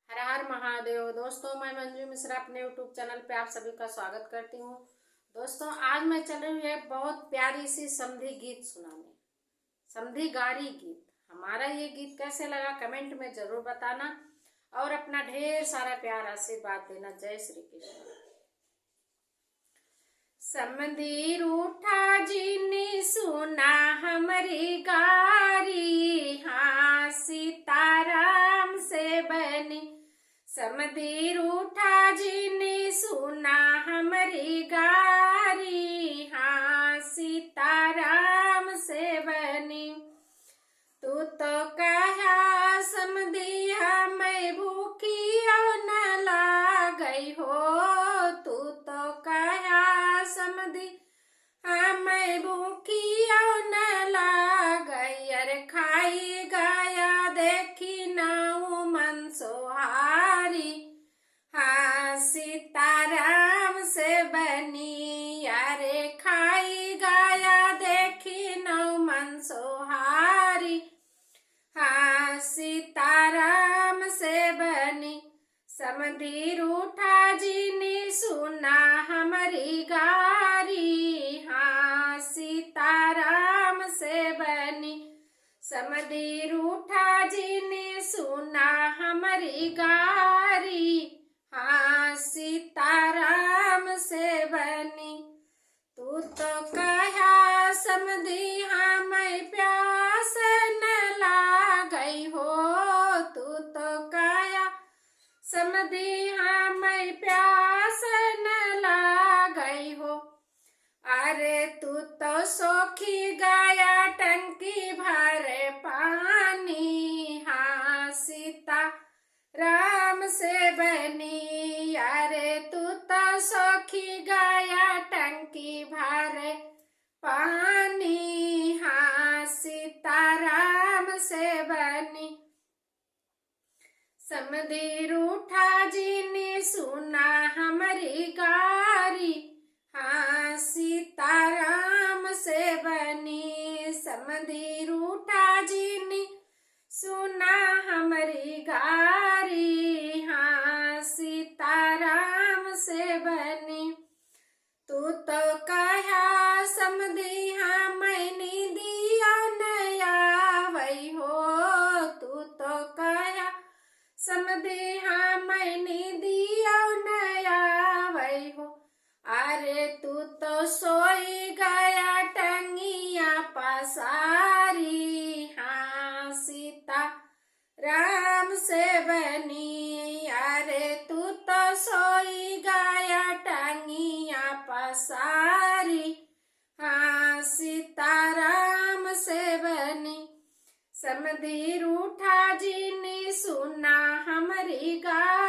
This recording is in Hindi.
हर हर महादेव। दोस्तों, मैं मंजू मिश्रा अपने यूट्यूब चैनल पे आप सभी का स्वागत करती हूँ। दोस्तों, आज मैं चल रही हूँ एक बहुत प्यारी सी समधी गीत सुनाने, समधी गारी गीत। हमारा ये गीत कैसे लगा कमेंट में जरूर बताना और अपना ढेर सारा प्यार आशीर्वाद देना। जय श्री कृष्ण। समधी रूठा जी ने सुना हमारी गारी, हाँ सीताराम से बनी। समधी रूठा जी ने सुना हमारी गारी, हाँ सीताराम से बनी। तू तो कहा समधी हमें भूखी न लागई हो, तू तो कहा समधी हमें भूखी न लागई। अरे खाई गाया देखी नाऊ मन सोहारी, हाँ सीताराम से बनी। अरे खाई गाया देखी नाऊ मन सोहारी, हाँ सीताराम से बनी। समधी रूठा जी ने सुना हमारी गारी, हाँ सीताराम से बनी। समधी रूठा जी ने सुना हमारी गारी, हाँ सीताराम से बनी। तू तो कहा समधी हमें प्यास न लागई हो, तू तो कहा समधी हमें प्यास न लागई हो। अरे तू तो सोखी गाया टंकी भरे पानी, हाँ सीता राम से बनी। अरे तू तो सोखी गाया टंकी भरे पानी, हाँ सीताराम से बनी। समधी रूठा जी ने सुना हमारी गारी, हाँ सीताराम से बनी। समधी रूठा जी ने सुना हमारी गारी, हाँ सीताराम से बनी। तू तो कहा समधी हमें दिया नया वही हो, तू तो कहा समधी हमें दिया नया वही हो। अरे तू तो सोई गया टंगिया पसारी, हाँ सीता राम से बनी। अरे तू तो सोई गया टंगिया पसारी, हाँ सीताराम से बनी। समधी रूठा जी ने सुना हमारी गारी।